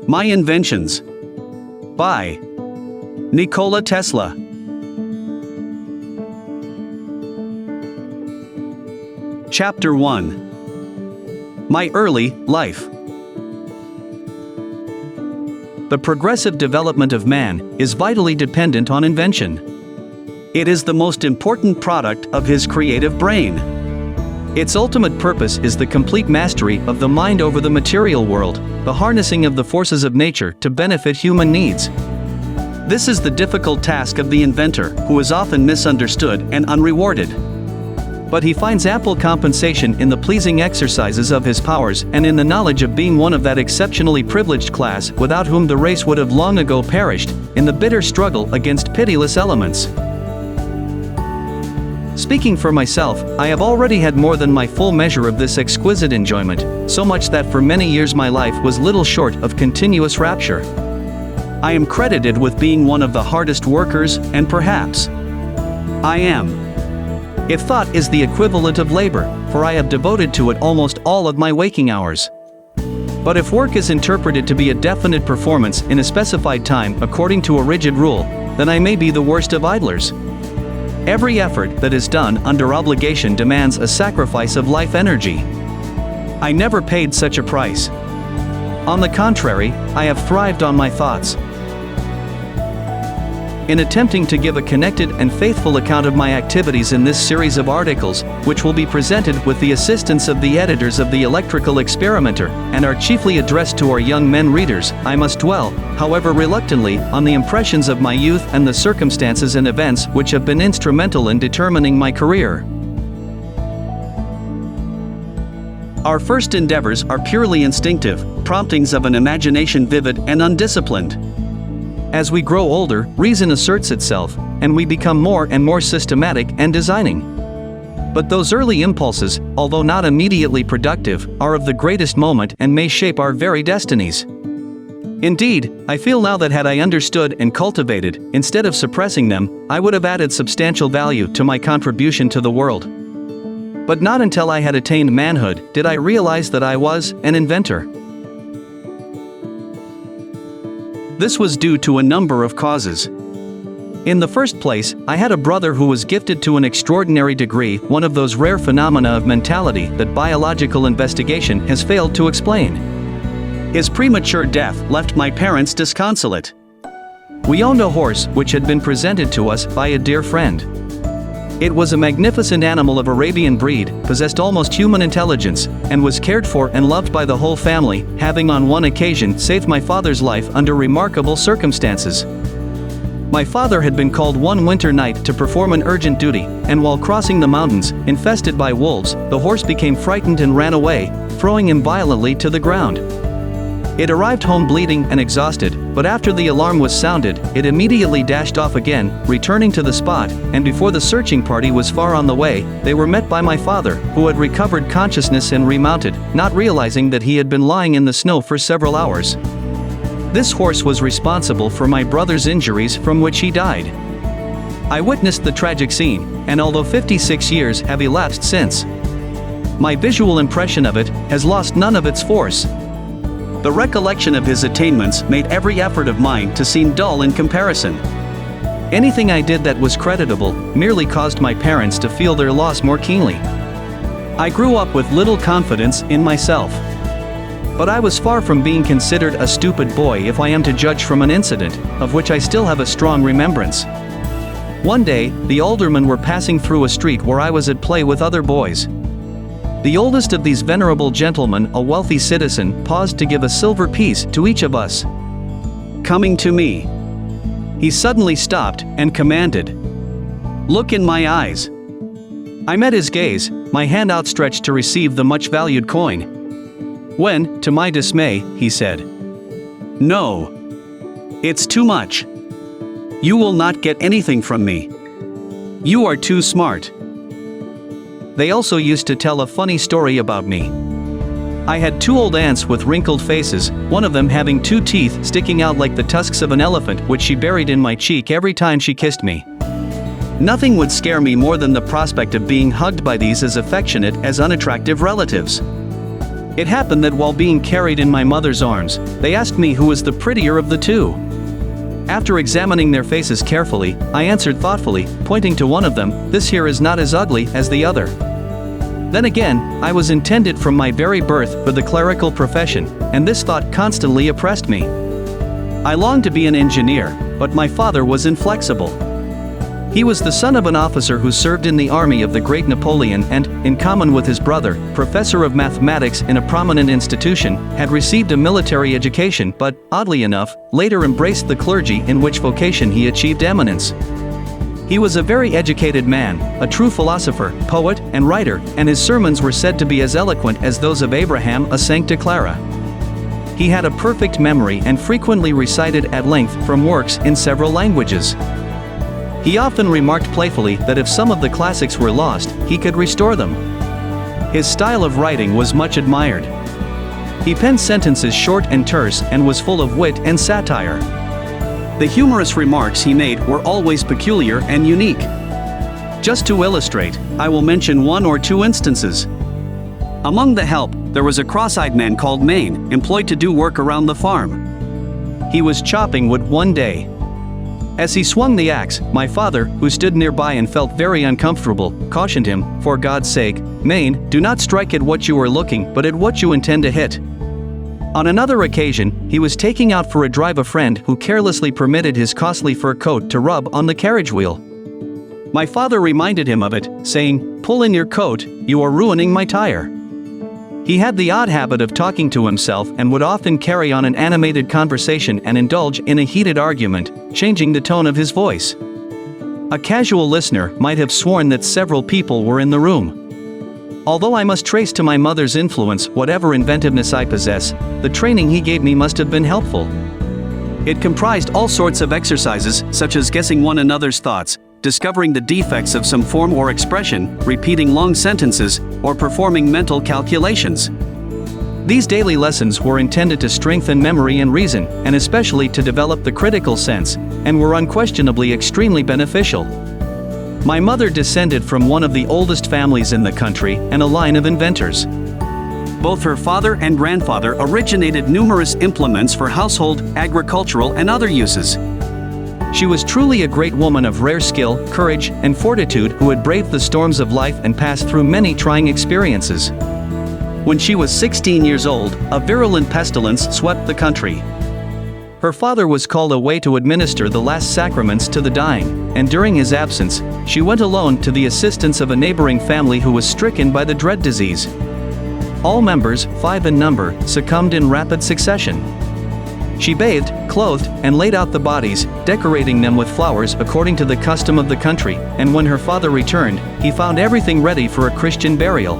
My Inventions by Nikola Tesla. Chapter 1. My Early Life. The progressive development of man is vitally dependent on invention. It is the most important product of his creative brain. Its ultimate purpose is the complete mastery of the mind over the material world, the harnessing of the forces of nature to benefit human needs. This is the difficult task of the inventor, who is often misunderstood and unrewarded. But he finds ample compensation in the pleasing exercises of his powers and in the knowledge of being one of that exceptionally privileged class without whom the race would have long ago perished, in the bitter struggle against pitiless elements. Speaking for myself, I have already had more than my full measure of this exquisite enjoyment, so much that for many years my life was little short of continuous rapture. I am credited with being one of the hardest workers, and perhaps I am. If thought is the equivalent of labor, for I have devoted to it almost all of my waking hours. But if work is interpreted to be a definite performance in a specified time according to a rigid rule, then I may be the worst of idlers. Every effort that is done under obligation demands a sacrifice of life energy. I never paid such a price. On the contrary, I have thrived on my thoughts. In attempting to give a connected and faithful account of my activities in this series of articles, which will be presented with the assistance of the editors of the Electrical Experimenter, and are chiefly addressed to our young men readers, I must dwell, however reluctantly, on the impressions of my youth and the circumstances and events which have been instrumental in determining my career. Our first endeavors are purely instinctive, promptings of an imagination vivid and undisciplined. As we grow older, reason asserts itself, and we become more and more systematic and designing. But those early impulses, although not immediately productive, are of the greatest moment and may shape our very destinies. Indeed, I feel now that had I understood and cultivated, instead of suppressing them, I would have added substantial value to my contribution to the world. But not until I had attained manhood did I realize that I was an inventor. This was due to a number of causes. In the first place, I had a brother who was gifted to an extraordinary degree, one of those rare phenomena of mentality that biological investigation has failed to explain. His premature death left my parents disconsolate. We owned a horse which had been presented to us by a dear friend. It was a magnificent animal of Arabian breed, possessed almost human intelligence, and was cared for and loved by the whole family, having on one occasion saved my father's life under remarkable circumstances. My father had been called one winter night to perform an urgent duty, and while crossing the mountains, infested by wolves, the horse became frightened and ran away, throwing him violently to the ground. It arrived home bleeding and exhausted, but after the alarm was sounded, it immediately dashed off again, returning to the spot, and before the searching party was far on the way, they were met by my father, who had recovered consciousness and remounted, not realizing that he had been lying in the snow for several hours. This horse was responsible for my brother's injuries, from which he died. I witnessed the tragic scene, and although 56 years have elapsed since, my visual impression of it has lost none of its force. The recollection of his attainments made every effort of mine to seem dull in comparison. Anything I did that was creditable merely caused my parents to feel their loss more keenly. I grew up with little confidence in myself. But I was far from being considered a stupid boy if I am to judge from an incident, of which I still have a strong remembrance. One day, the aldermen were passing through a street where I was at play with other boys. The oldest of these venerable gentlemen, a wealthy citizen, paused to give a silver piece to each of us. Coming to me, he suddenly stopped and commanded, "Look in my eyes." I met his gaze, my hand outstretched to receive the much-valued coin. When, to my dismay, he said, "No. It's too much. You will not get anything from me. You are too smart." They also used to tell a funny story about me. I had two old aunts with wrinkled faces, one of them having two teeth sticking out like the tusks of an elephant, which she buried in my cheek every time she kissed me. Nothing would scare me more than the prospect of being hugged by these as affectionate as unattractive relatives. It happened that while being carried in my mother's arms, they asked me who was the prettier of the two. After examining their faces carefully, I answered thoughtfully, pointing to one of them, "This here is not as ugly as the other." Then again, I was intended from my very birth for the clerical profession, and this thought constantly oppressed me. I longed to be an engineer, but my father was inflexible. He was the son of an officer who served in the army of the great Napoleon and, in common with his brother, professor of mathematics in a prominent institution, had received a military education but, oddly enough, later embraced the clergy, in which vocation he achieved eminence. He was a very educated man, a true philosopher, poet, and writer, and his sermons were said to be as eloquent as those of Abraham a Sancta Clara. He had a perfect memory and frequently recited at length from works in several languages. He often remarked playfully that if some of the classics were lost, he could restore them. His style of writing was much admired. He penned sentences short and terse and was full of wit and satire. The humorous remarks he made were always peculiar and unique. Just to illustrate, I will mention one or two instances. Among the help, there was a cross-eyed man called Maine, employed to do work around the farm. He was chopping wood one day. As he swung the axe, my father, who stood nearby and felt very uncomfortable, cautioned him, "For God's sake, Maine, do not strike at what you are looking but at what you intend to hit." On another occasion, he was taking out for a drive a friend who carelessly permitted his costly fur coat to rub on the carriage wheel. My father reminded him of it, saying, "Pull in your coat, you are ruining my tire." He had the odd habit of talking to himself and would often carry on an animated conversation and indulge in a heated argument, changing the tone of his voice. A casual listener might have sworn that several people were in the room. Although I must trace to my mother's influence whatever inventiveness I possess, the training he gave me must have been helpful. It comprised all sorts of exercises, such as guessing one another's thoughts, discovering the defects of some form or expression, repeating long sentences, or performing mental calculations. These daily lessons were intended to strengthen memory and reason, and especially to develop the critical sense, and were unquestionably extremely beneficial. My mother descended from one of the oldest families in the country and a line of inventors. Both her father and grandfather originated numerous implements for household, agricultural, and other uses. She was truly a great woman of rare skill, courage, and fortitude who had braved the storms of life and passed through many trying experiences. When she was 16 years old, a virulent pestilence swept the country. Her father was called away to administer the last sacraments to the dying, and during his absence, she went alone to the assistance of a neighboring family who was stricken by the dread disease. All members, 5 in number, succumbed in rapid succession. She bathed, clothed, and laid out the bodies, decorating them with flowers according to the custom of the country, and when her father returned, he found everything ready for a Christian burial.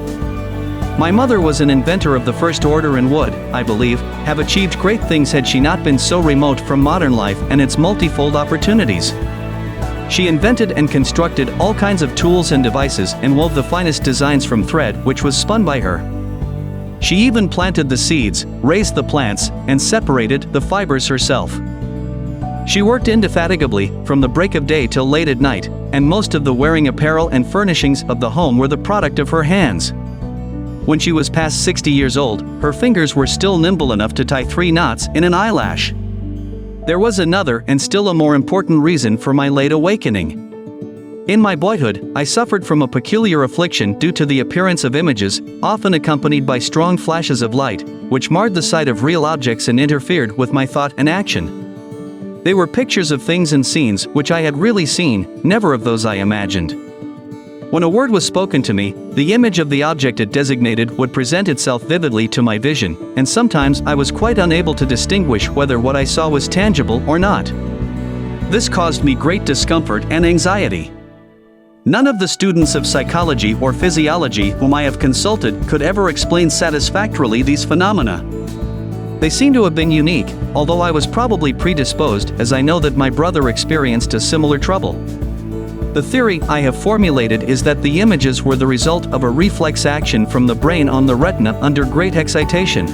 My mother was an inventor of the first order and would, I believe, have achieved great things had she not been so remote from modern life and its multifold opportunities. She invented and constructed all kinds of tools and devices and wove the finest designs from thread which was spun by her. She even planted the seeds, raised the plants, and separated the fibers herself. She worked indefatigably, from the break of day till late at night, and most of the wearing apparel and furnishings of the home were the product of her hands. When she was past 60 years old, her fingers were still nimble enough to tie 3 knots in an eyelash. There was another and still a more important reason for my late awakening. In my boyhood, I suffered from a peculiar affliction due to the appearance of images, often accompanied by strong flashes of light, which marred the sight of real objects and interfered with my thought and action. They were pictures of things and scenes which I had really seen, never of those I imagined. When a word was spoken to me, the image of the object it designated would present itself vividly to my vision, and sometimes I was quite unable to distinguish whether what I saw was tangible or not. This caused me great discomfort and anxiety. None of the students of psychology or physiology whom I have consulted could ever explain satisfactorily these phenomena. They seem to have been unique, although I was probably predisposed, as I know that my brother experienced a similar trouble. The theory I have formulated is that the images were the result of a reflex action from the brain on the retina under great excitation.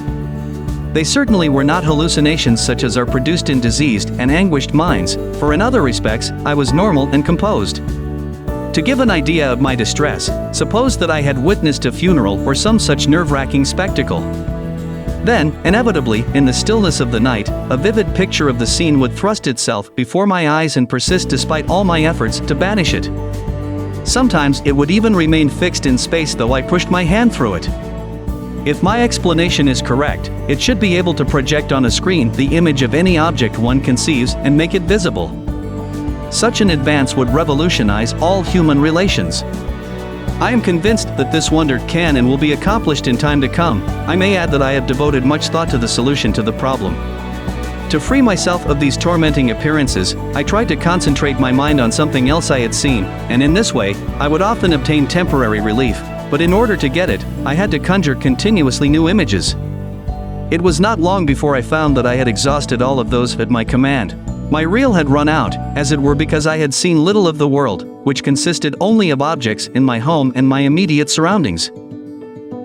They certainly were not hallucinations such as are produced in diseased and anguished minds, for in other respects, I was normal and composed. To give an idea of my distress, suppose that I had witnessed a funeral or some such nerve-wracking spectacle. Then, inevitably, in the stillness of the night, a vivid picture of the scene would thrust itself before my eyes and persist despite all my efforts to banish it. Sometimes it would even remain fixed in space though I pushed my hand through it. If my explanation is correct, it should be able to project on a screen the image of any object one conceives and make it visible. Such an advance would revolutionize all human relations. I am convinced that this wonder can and will be accomplished in time to come. I may add that I have devoted much thought to the solution to the problem. To free myself of these tormenting appearances, I tried to concentrate my mind on something else I had seen, and in this way, I would often obtain temporary relief, but in order to get it, I had to conjure continuously new images. It was not long before I found that I had exhausted all of those at my command. My reel had run out, as it were, because I had seen little of the world, which consisted only of objects in my home and my immediate surroundings.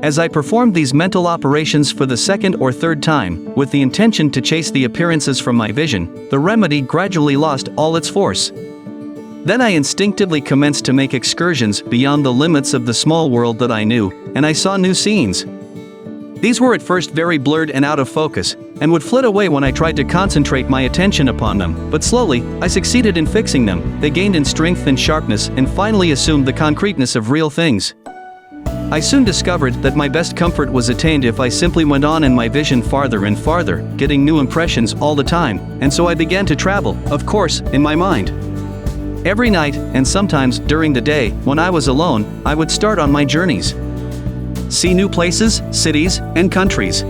As I performed these mental operations for the second or third time, with the intention to chase the appearances from my vision, the remedy gradually lost all its force. Then I instinctively commenced to make excursions beyond the limits of the small world that I knew, and I saw new scenes. These were at first very blurred and out of focus, and would flit away when I tried to concentrate my attention upon them, but slowly, I succeeded in fixing them. They gained in strength and sharpness and finally assumed the concreteness of real things. I soon discovered that my best comfort was attained if I simply went on in my vision farther and farther, getting new impressions all the time, and so I began to travel, of course, in my mind. Every night, and sometimes during the day, when I was alone, I would start on my journeys. See new places, cities, and countries.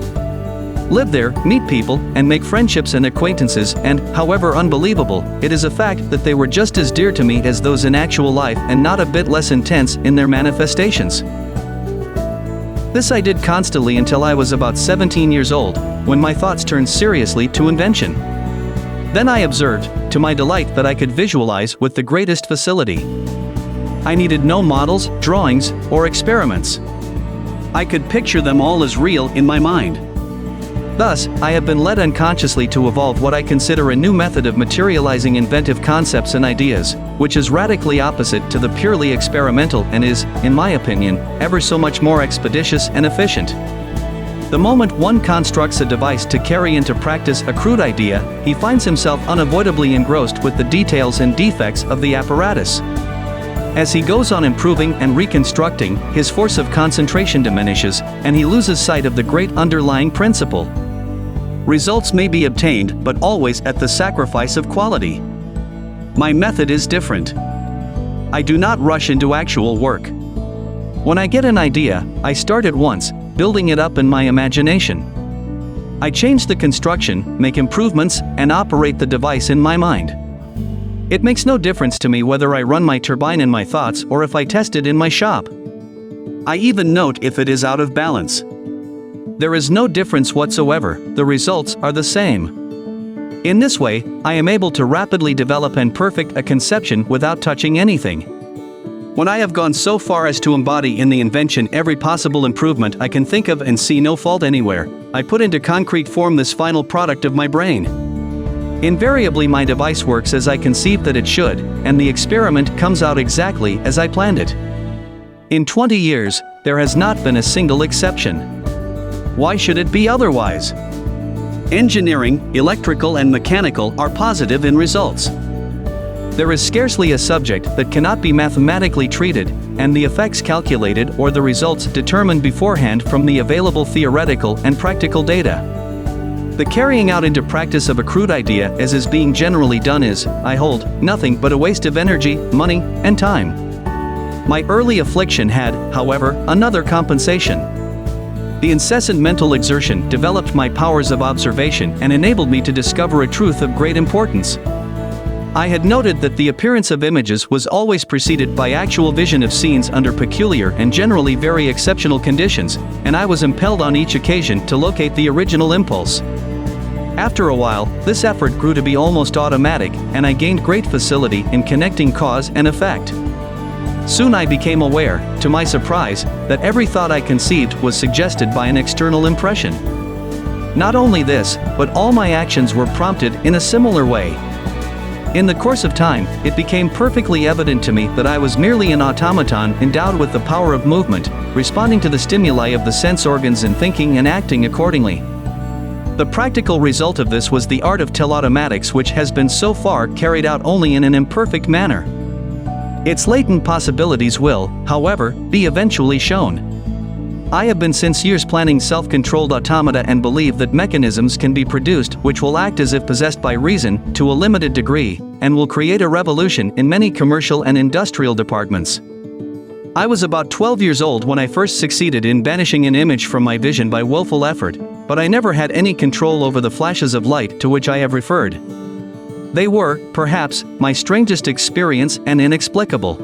Live there, meet people, and make friendships and acquaintances, and, however unbelievable, it is a fact that they were just as dear to me as those in actual life and not a bit less intense in their manifestations. This I did constantly until I was about 17 years old, when my thoughts turned seriously to invention. Then I observed, to my delight, that I could visualize with the greatest facility. I needed no models, drawings, or experiments. I could picture them all as real in my mind. Thus, I have been led unconsciously to evolve what I consider a new method of materializing inventive concepts and ideas, which is radically opposite to the purely experimental and is, in my opinion, ever so much more expeditious and efficient. The moment one constructs a device to carry into practice a crude idea, he finds himself unavoidably engrossed with the details and defects of the apparatus. As he goes on improving and reconstructing, his force of concentration diminishes, and he loses sight of the great underlying principle. Results may be obtained, but always at the sacrifice of quality. My method is different. I do not rush into actual work. When I get an idea, I start at once, building it up in my imagination. I change the construction, make improvements, and operate the device in my mind. It makes no difference to me whether I run my turbine in my thoughts or if I test it in my shop. I even note if it is out of balance. There is no difference whatsoever, the results are the same. In this way, I am able to rapidly develop and perfect a conception without touching anything. When I have gone so far as to embody in the invention every possible improvement I can think of and see no fault anywhere, I put into concrete form this final product of my brain. Invariably my device works as I conceived that it should, and the experiment comes out exactly as I planned it. In 20 years, there has not been a single exception. Why should it be otherwise? Engineering, electrical and mechanical are positive in results. There is scarcely a subject that cannot be mathematically treated, and the effects calculated or the results determined beforehand from the available theoretical and practical data. The carrying out into practice of a crude idea as is being generally done is, I hold, nothing but a waste of energy, money, and time. My early affliction had, however, another compensation. The incessant mental exertion developed my powers of observation and enabled me to discover a truth of great importance. I had noted that the appearance of images was always preceded by actual vision of scenes under peculiar and generally very exceptional conditions, and I was impelled on each occasion to locate the original impulse. After a while, this effort grew to be almost automatic, and I gained great facility in connecting cause and effect. Soon I became aware, to my surprise, that every thought I conceived was suggested by an external impression. Not only this, but all my actions were prompted in a similar way. In the course of time, it became perfectly evident to me that I was merely an automaton endowed with the power of movement, responding to the stimuli of the sense organs and thinking and acting accordingly. The practical result of this was the Art of Telautomatics, which has been so far carried out only in an imperfect manner. Its latent possibilities will, however, be eventually shown. I have been since years planning self-controlled automata and believe that mechanisms can be produced which will act as if possessed by reason, to a limited degree, and will create a revolution in many commercial and industrial departments. I was about 12 years old when I first succeeded in banishing an image from my vision by willful effort, but I never had any control over the flashes of light to which I have referred. They were, perhaps, my strangest experience and inexplicable.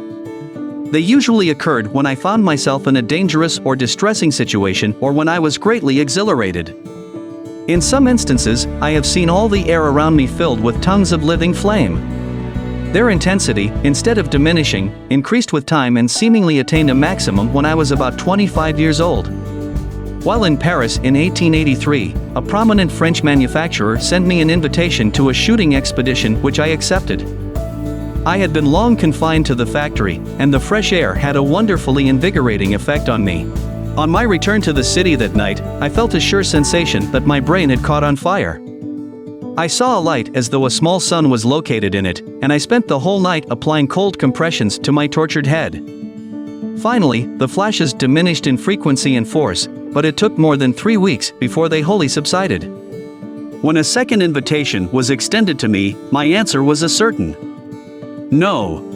They usually occurred when I found myself in a dangerous or distressing situation or when I was greatly exhilarated. In some instances, I have seen all the air around me filled with tongues of living flame. Their intensity, instead of diminishing, increased with time and seemingly attained a maximum when I was about 25 years old. While in Paris in 1883, a prominent French manufacturer sent me an invitation to a shooting expedition which I accepted. I had been long confined to the factory, and the fresh air had a wonderfully invigorating effect on me. On my return to the city that night, I felt a sure sensation that my brain had caught on fire. I saw a light as though a small sun was located in it, and I spent the whole night applying cold compressions to my tortured head. Finally, the flashes diminished in frequency and force, but it took more than 3 weeks before they wholly subsided. When a second invitation was extended to me, my answer was a certain no.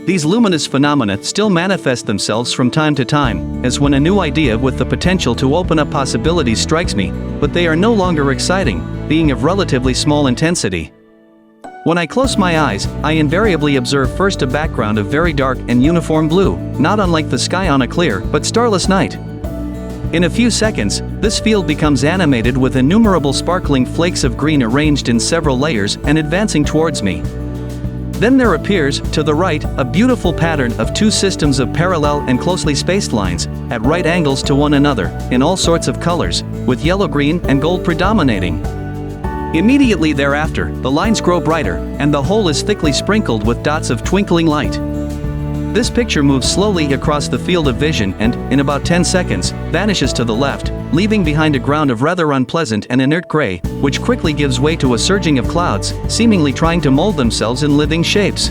These luminous phenomena still manifest themselves from time to time, as when a new idea with the potential to open up possibilities strikes me, but they are no longer exciting, being of relatively small intensity. When I close my eyes, I invariably observe first a background of very dark and uniform blue, not unlike the sky on a clear but starless night. In a few seconds, this field becomes animated with innumerable sparkling flakes of green arranged in several layers and advancing towards me. Then there appears, to the right, a beautiful pattern of two systems of parallel and closely spaced lines, at right angles to one another, in all sorts of colors, with yellow-green and gold predominating. Immediately thereafter, the lines grow brighter, and the whole is thickly sprinkled with dots of twinkling light. This picture moves slowly across the field of vision and, in about 10 seconds, vanishes to the left, leaving behind a ground of rather unpleasant and inert gray, which quickly gives way to a surging of clouds, seemingly trying to mold themselves in living shapes.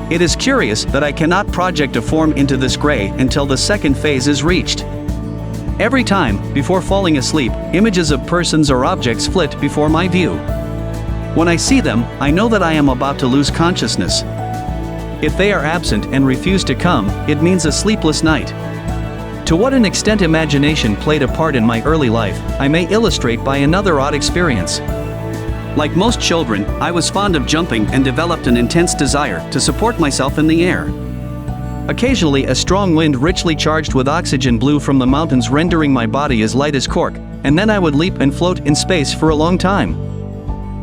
It is curious that I cannot project a form into this gray until the second phase is reached. Every time, before falling asleep, images of persons or objects flit before my view. When I see them, I know that I am about to lose consciousness. If they are absent and refuse to come, it means a sleepless night. To what an extent imagination played a part in my early life, I may illustrate by another odd experience. Like most children, I was fond of jumping and developed an intense desire to support myself in the air. Occasionally a strong wind richly charged with oxygen blew from the mountains, rendering my body as light as cork, and then I would leap and float in space for a long time.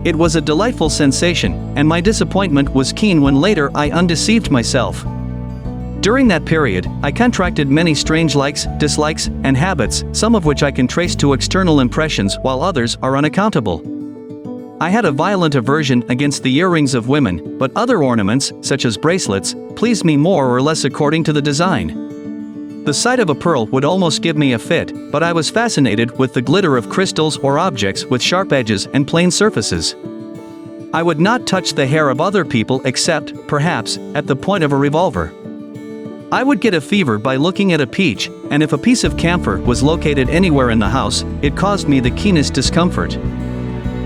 It was a delightful sensation, and my disappointment was keen when later I undeceived myself. During that period, I contracted many strange likes, dislikes, and habits, some of which I can trace to external impressions while others are unaccountable. I had a violent aversion against the earrings of women, but other ornaments, such as bracelets, pleased me more or less according to the design. The sight of a pearl would almost give me a fit, but I was fascinated with the glitter of crystals or objects with sharp edges and plain surfaces. I would not touch the hair of other people except, perhaps, at the point of a revolver. I would get a fever by looking at a peach, and if a piece of camphor was located anywhere in the house, it caused me the keenest discomfort.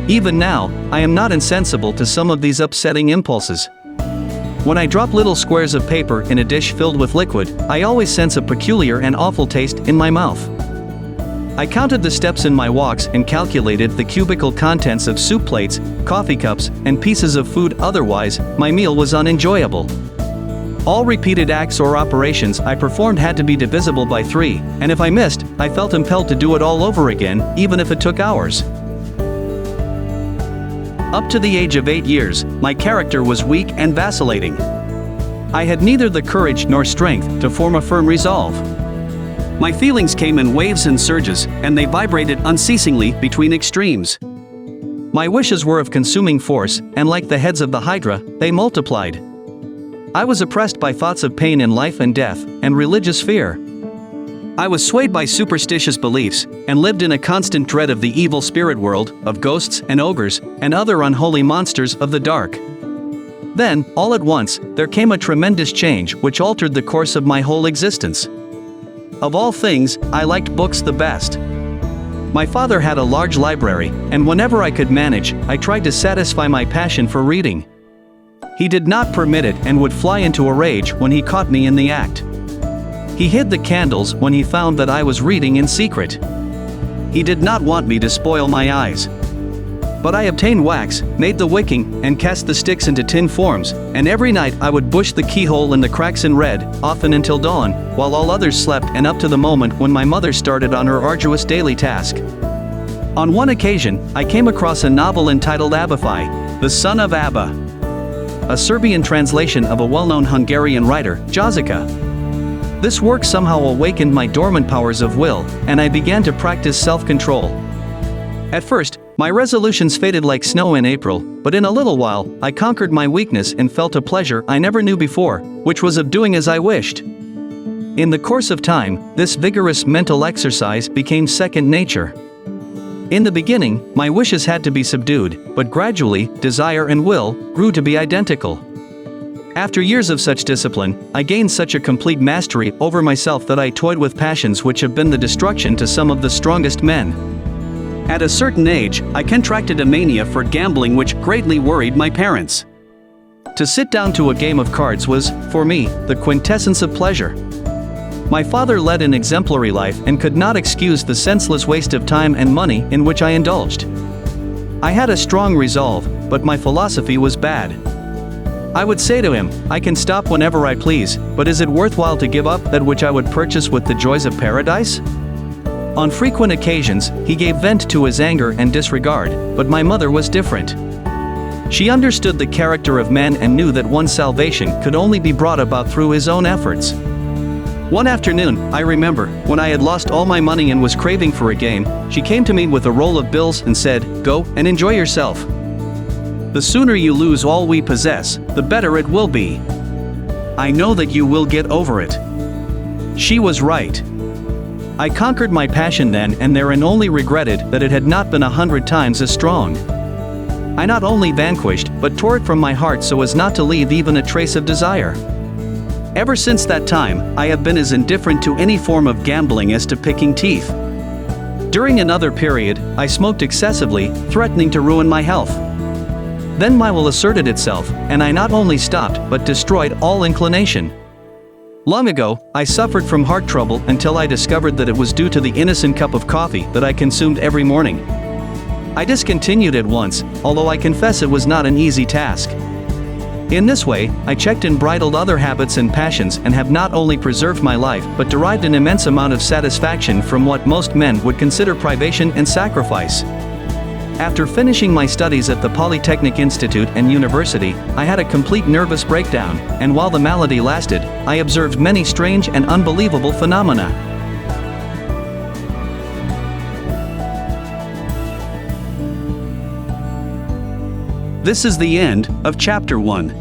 Even now, I am not insensible to some of these upsetting impulses. When I drop little squares of paper in a dish filled with liquid, I always sense a peculiar and awful taste in my mouth. I counted the steps in my walks and calculated the cubical contents of soup plates, coffee cups, and pieces of food, otherwise, my meal was unenjoyable. All repeated acts or operations I performed had to be divisible by 3, and if I missed, I felt impelled to do it all over again, even if it took hours. Up to the age of 8 years, my character was weak and vacillating. I had neither the courage nor strength to form a firm resolve. My feelings came in waves and surges, and they vibrated unceasingly between extremes. My wishes were of consuming force, and like the heads of the Hydra, they multiplied. I was oppressed by thoughts of pain in life and death, and religious fear. I was swayed by superstitious beliefs, and lived in a constant dread of the evil spirit world, of ghosts and ogres, and other unholy monsters of the dark. Then, all at once, there came a tremendous change which altered the course of my whole existence. Of all things, I liked books the best. My father had a large library, and whenever I could manage, I tried to satisfy my passion for reading. He did not permit it and would fly into a rage when he caught me in the act. He hid the candles when he found that I was reading in secret. He did not want me to spoil my eyes. But I obtained wax, made the wicking, and cast the sticks into tin forms, and every night I would bush the keyhole and the cracks in red, often until dawn, while all others slept and up to the moment when my mother started on her arduous daily task. On one occasion, I came across a novel entitled Abify, the Son of Abba, a Serbian translation of a well-known Hungarian writer, Josica. This work somehow awakened my dormant powers of will, and I began to practice self-control. At first, my resolutions faded like snow in April, but in a little while, I conquered my weakness and felt a pleasure I never knew before, which was of doing as I wished. In the course of time, this vigorous mental exercise became second nature. In the beginning, my wishes had to be subdued, but gradually, desire and will grew to be identical. After years of such discipline, I gained such a complete mastery over myself that I toyed with passions which have been the destruction to some of the strongest men. At a certain age, I contracted a mania for gambling which greatly worried my parents. To sit down to a game of cards was, for me, the quintessence of pleasure. My father led an exemplary life and could not excuse the senseless waste of time and money in which I indulged. I had a strong resolve, but my philosophy was bad. I would say to him, I can stop whenever I please, but is it worthwhile to give up that which I would purchase with the joys of paradise? On frequent occasions, he gave vent to his anger and disregard, but my mother was different. She understood the character of man and knew that one's salvation could only be brought about through his own efforts. One afternoon, I remember, when I had lost all my money and was craving for a game, she came to me with a roll of bills and said, "Go and enjoy yourself. The sooner you lose all we possess, the better it will be. I know that you will get over it." She was right. I conquered my passion then and there and only regretted that it had not been 100 times as strong. I not only vanquished, but tore it from my heart so as not to leave even a trace of desire. Ever since that time, I have been as indifferent to any form of gambling as to picking teeth. During another period, I smoked excessively, threatening to ruin my health. Then my will asserted itself, and I not only stopped but destroyed all inclination. Long ago, I suffered from heart trouble until I discovered that it was due to the innocent cup of coffee that I consumed every morning. I discontinued it once, although I confess it was not an easy task. In this way, I checked and bridled other habits and passions and have not only preserved my life but derived an immense amount of satisfaction from what most men would consider privation and sacrifice. After finishing my studies at the Polytechnic Institute and University, I had a complete nervous breakdown, and while the malady lasted, I observed many strange and unbelievable phenomena. This is the end of Chapter 1.